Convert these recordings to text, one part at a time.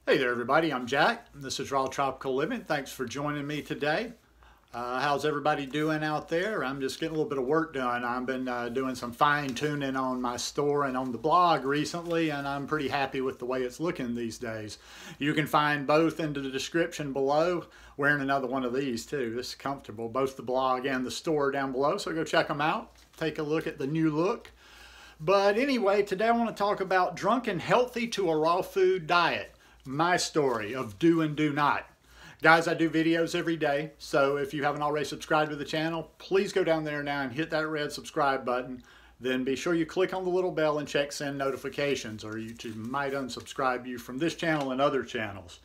Hey there everybody, I'm Jack. This is Raw Tropical Living. Thanks for joining me today. How's everybody doing out there? I'm just getting a little bit of work done. I've been doing some fine tuning on my store and on the blog recently, and I'm pretty happy with the way it's looking these days. You can find both in the description below. Wearing another one of these too. This is comfortable, both the blog and the store down below, so go check them out. Take a look at the new look. But anyway, today I want to talk about drunken healthy to a raw food diet. My story of do and do not. Guys, I do videos every day, so if you haven't already subscribed to the channel, please go down there now and hit that red subscribe button. Then be sure you click on the little bell and check send notifications, or YouTube might unsubscribe you from this channel and other channels.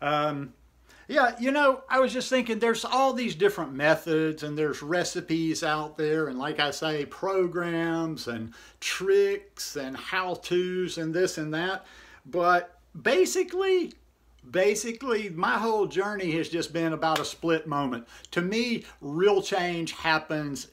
Yeah, you know, I was just thinking there's all these different methods and there's recipes out there, and like I say, programs and tricks and how-tos and this and that. But basically, my whole journey has just been about a split moment. To me, real change happens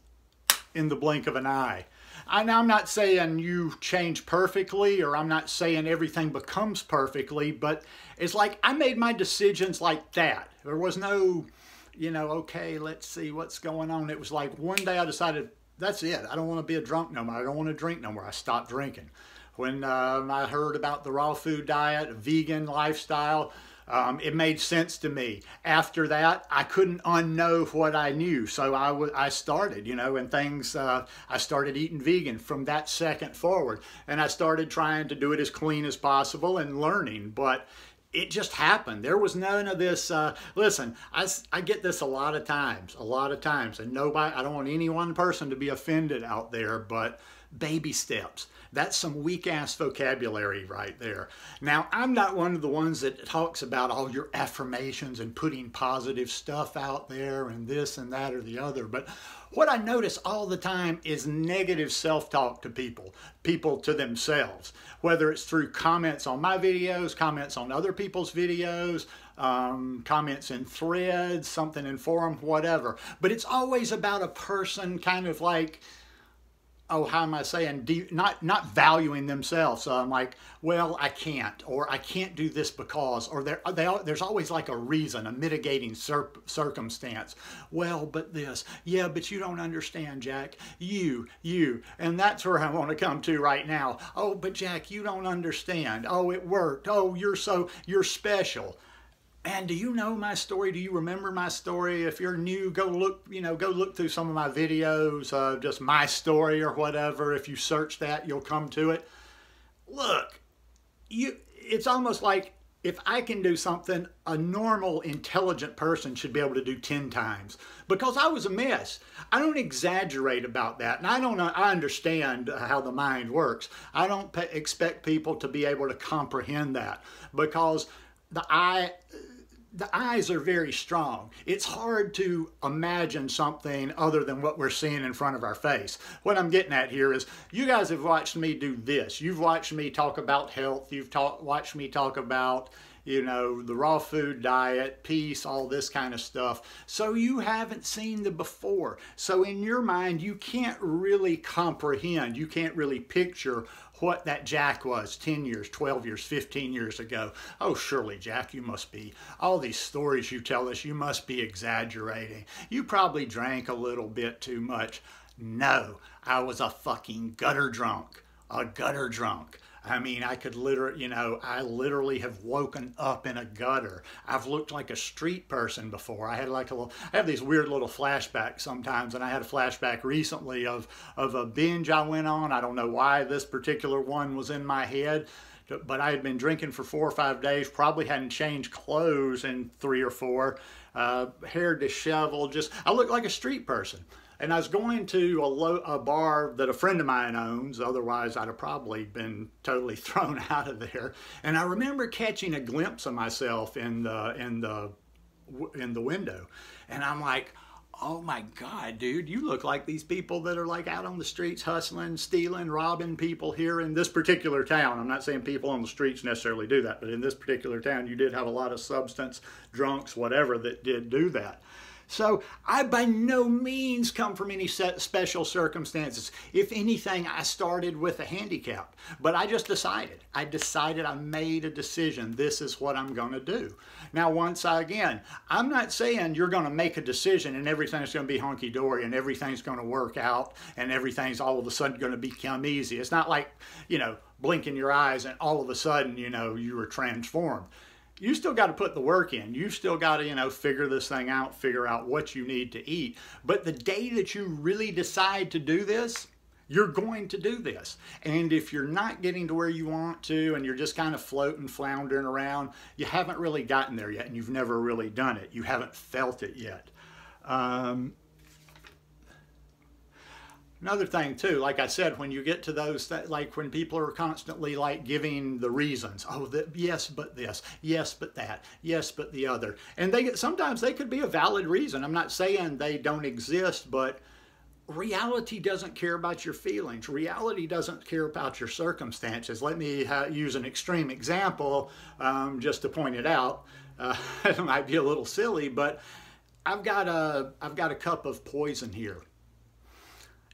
in the blink of an eye. And I'm not saying you change perfectly, or I'm not saying everything becomes perfectly, but it's like I made my decisions like that. There was no, you know, okay, let's see what's going on. It was like one day I decided, that's it. I don't want to be a drunk no more. I don't want to drink no more. I stopped drinking. When I heard about the raw food diet, a vegan lifestyle, it made sense to me. After that, I couldn't unknow what I knew. So I started, you know, and things, I started eating vegan from that second forward. And I started trying to do it as clean as possible and learning. But it just happened. There was none of this, listen, I get this a lot of times. And nobody, I don't want any one person to be offended out there, but baby steps. That's some weak-ass vocabulary right there. Now, I'm not one of the ones that talks about all your affirmations and putting positive stuff out there and this and that or the other, but what I notice all the time is negative self-talk to people to themselves, whether it's through comments on my videos, comments on other people's videos, comments in threads, something in forum, whatever. But it's always about a person kind of like, oh, how am I saying, not valuing themselves. So I'm like, well, I can't, or I can't do this because, or there's always like a reason, a mitigating circumstance. Well, but this, yeah, but you don't understand, Jack, you, and that's where I want to come to right now. Oh, but Jack, you don't understand. Oh, it worked. Oh, you're special. And do you know my story? Do you remember my story? If you're new, go look, you know, go look through some of my videos, just my story or whatever. If you search that, you'll come to it. Look, it's almost like if I can do something, a normal, intelligent person should be able to do 10 times. Because I was a mess. I don't exaggerate about that. And I understand how the mind works. I don't expect people to be able to comprehend that. Because the eyes are very strong. It's hard to imagine something other than what we're seeing in front of our face. What I'm getting at here is you guys have watched me do this. You've watched me talk about health. You've watched me talk about, you know, the raw food diet, peace, all this kind of stuff. So you haven't seen the before. So in your mind, you can't really comprehend. You can't really picture what that Jack was 10 years, 12 years, 15 years ago. Oh, surely, Jack, you must be, all these stories you tell us, you must be exaggerating. You probably drank a little bit too much. No, I was a fucking gutter drunk, I mean, I could literally, you know, I literally have woken up in a gutter. I've looked like a street person before. I have these weird little flashbacks sometimes, and I had a flashback recently of a binge I went on. I don't know why this particular one was in my head, but I had been drinking for 4 or 5 days, probably hadn't changed clothes in 3 or 4, hair disheveled, I looked like a street person. And I was going to a bar that a friend of mine owns, otherwise I'd have probably been totally thrown out of there. And I remember catching a glimpse of myself in the window. And I'm like, oh my God, dude, you look like these people that are like out on the streets hustling, stealing, robbing people here in this particular town. I'm not saying people on the streets necessarily do that, but in this particular town, you did have a lot of substance drunks, whatever, that did do that. So I by no means come from any special circumstances. If anything, I started with a handicap, but I just decided. I made a decision. This is what I'm going to do. Now, again, I'm not saying you're going to make a decision and everything's going to be hunky-dory and everything's going to work out and everything's all of a sudden going to become easy. It's not like, blinking your eyes and all of a sudden, you were transformed. You still got to put the work in. You've still got to, figure this thing out, figure out what you need to eat. But the day that you really decide to do this, you're going to do this. And if you're not getting to where you want to and you're just kind of floating, floundering around, you haven't really gotten there yet and you've never really done it. You haven't felt it yet. Another thing too, like I said, when you get to those, like when people are constantly like giving the reasons, yes, but this, yes, but that, yes, but the other. And sometimes they could be a valid reason. I'm not saying they don't exist, but reality doesn't care about your feelings. Reality doesn't care about your circumstances. Let me use an extreme example just to point it out. It might be a little silly, but I've got a cup of poison here.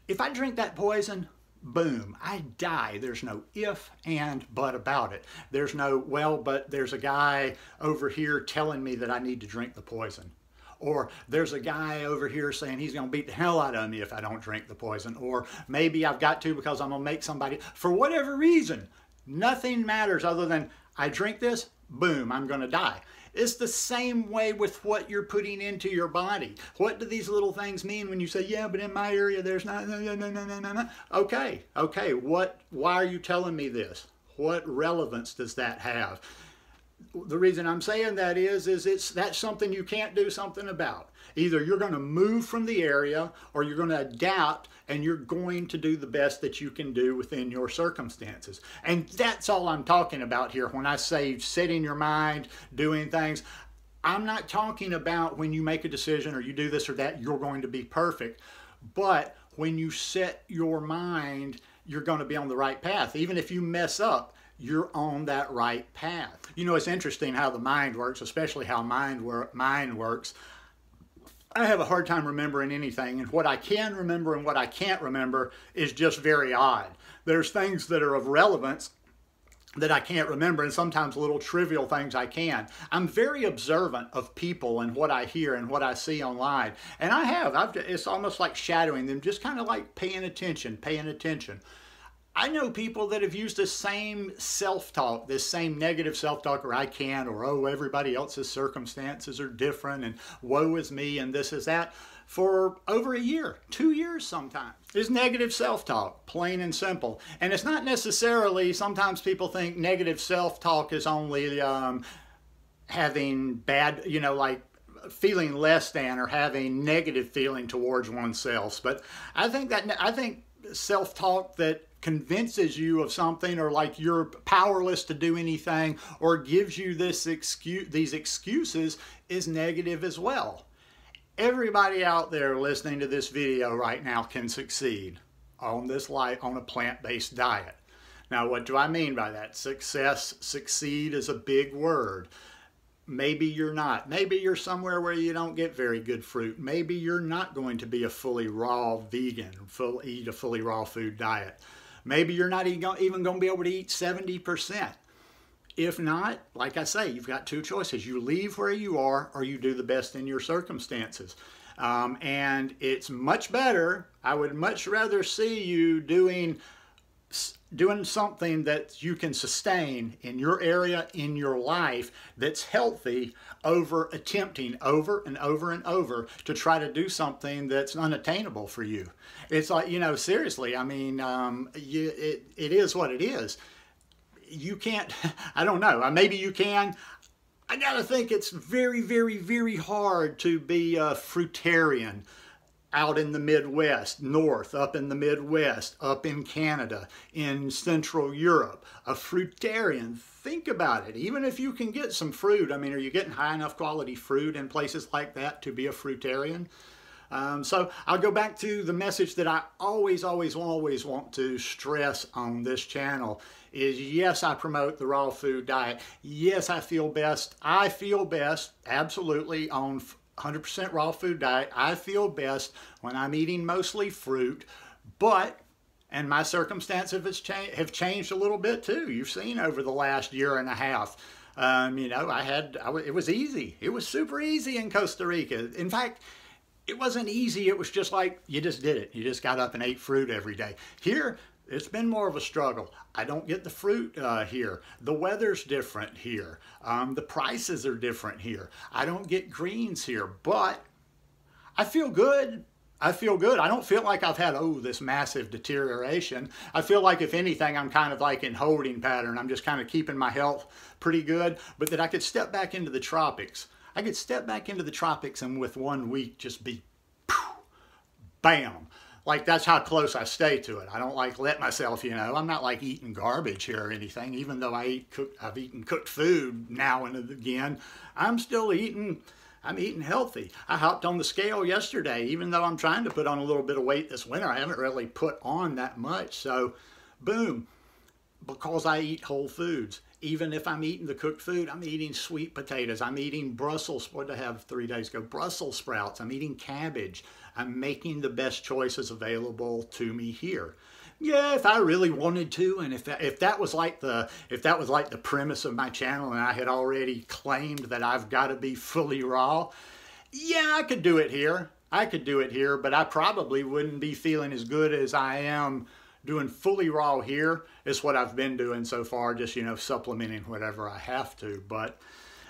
If I drink that poison, boom, I die. There's no if and but about it. There's no, well, but there's a guy over here telling me that I need to drink the poison. Or there's a guy over here saying he's going to beat the hell out of me if I don't drink the poison. Or maybe I've got to because I'm going to make somebody, for whatever reason, nothing matters other than I drink this, boom, I'm going to die. It's the same way with what you're putting into your body. What do these little things mean when you say, yeah, but in my area there's not, no. Okay, why are you telling me this? What relevance does that have? The reason I'm saying that is that's something you can't do something about. Either you're going to move from the area or you're going to adapt and you're going to do the best that you can do within your circumstances. And that's all I'm talking about here. When I say setting your mind, doing things, I'm not talking about when you make a decision or you do this or that, you're going to be perfect. But when you set your mind, you're going to be on the right path. Even if you mess up, you're on that right path. It's interesting how the mind works, especially how mind works. I have a hard time remembering anything, and what I can remember and what I can't remember is just very odd. There's things that are of relevance that I can't remember, and sometimes little trivial things I can. I'm very observant of people and what I hear and what I see online. And it's almost like shadowing them, just kind of like paying attention. I know people that have used the same self-talk, this same negative self-talk, or I can't, or oh, everybody else's circumstances are different, and woe is me, and this is that, for over a year, 2 years sometimes. It's negative self-talk, plain and simple. And it's not necessarily, sometimes people think negative self-talk is only having bad, like feeling less than or having negative feeling towards oneself. But I think self-talk that convinces you of something, or like you're powerless to do anything, or gives you these excuses, is negative as well. Everybody out there listening to this video right now can succeed on a plant-based diet. Now, what do I mean by that? Succeed is a big word. Maybe you're not. Maybe you're somewhere where you don't get very good fruit. Maybe you're not going to be a fully raw vegan, eat a fully raw food diet. Maybe you're not even going to be able to eat 70%. If not, like I say, you've got two choices. You leave where you are, or you do the best in your circumstances. And it's much better. I would much rather see you doing something that you can sustain in your area, in your life, that's healthy, over attempting over and over and over to try to do something that's unattainable for you. It's like, seriously, I mean, it is what it is. You can't, I don't know, maybe you can. I gotta think it's very, very, very hard to be a fruitarian out in the Midwest, north, up in the Midwest, up in Canada, in Central Europe. A fruitarian, think about it. Even if you can get some fruit, I mean, are you getting high enough quality fruit in places like that to be a fruitarian? So I'll go back to the message that I always want to stress on this channel is, yes, I promote the raw food diet. Yes, I feel best absolutely on 100% raw food diet. I feel best when I'm eating mostly fruit, but, and my circumstances have changed a little bit too. You've seen over the last year and a half. You know, it was easy. It was super easy in Costa Rica. In fact, it wasn't easy. It was just like, you just did it. You just got up and ate fruit every day. Here, it's been more of a struggle. I don't get the fruit here. The weather's different here. The prices are different here. I don't get greens here, but I feel good. I feel good. I don't feel like I've had, oh, this massive deterioration. I feel like, if anything, I'm kind of like in holding pattern. I'm just kind of keeping my health pretty good, but that I could step back into the tropics. I could step back into the tropics and with 1 week just be, bam. Like, that's how close I stay to it. I don't like let myself, you know, I'm not like eating garbage here or anything. Even though I've eaten cooked food now and again, I'm still eating, I'm eating healthy. I hopped on the scale yesterday, even though I'm trying to put on a little bit of weight this winter. I haven't really put on that much. So, boom, because I eat whole foods. Even if I'm eating the cooked food, I'm eating sweet potatoes. I'm eating Brussels, what did I have 3 days ago? Brussels sprouts. I'm eating cabbage. I'm making the best choices available to me here. Yeah, if I really wanted to, and if that was like the premise of my channel, and I had already claimed that I've got to be fully raw, yeah, I could do it here. I could do it here, but I probably wouldn't be feeling as good as I am doing fully raw here. Is what I've been doing so far, just, you know, supplementing whatever I have to. But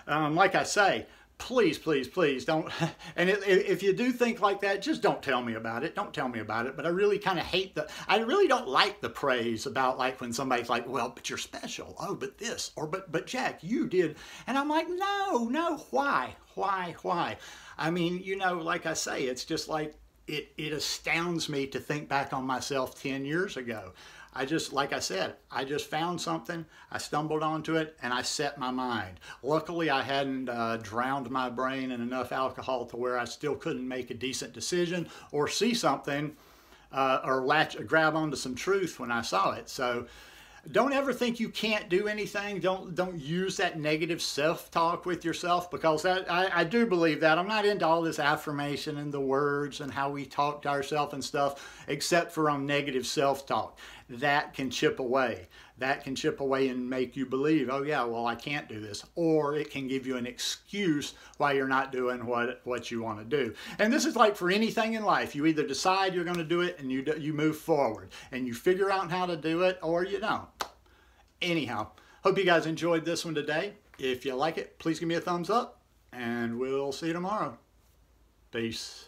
like I say, please, please, please don't, and if you do think like that, just don't tell me about it. Don't tell me about it. But I really kind of hate I really don't like the praise about, like, when somebody's like, well, but you're special. Oh, but this, or but Jack, you did. And I'm like, no, why? I mean, you know, like I say, it's just like, it astounds me to think back on myself 10 years ago. Like I said, I just found something, I stumbled onto it, and I set my mind. Luckily, I hadn't drowned my brain in enough alcohol to where I still couldn't make a decent decision or see something or grab onto some truth when I saw it. So don't ever think you can't do anything. Don't use that negative self-talk with yourself, because I do believe that. I'm not into all this affirmation and the words and how we talk to ourselves and stuff, except for on negative self-talk. That can chip away. That can chip away and make you believe, oh yeah, well, I can't do this. Or it can give you an excuse why you're not doing what you want to do. And this is like for anything in life. You either decide you're going to do it and you move forward and you figure out how to do it, or you don't. Anyhow, hope you guys enjoyed this one today. If you like it, please give me a thumbs up, and we'll see you tomorrow. Peace.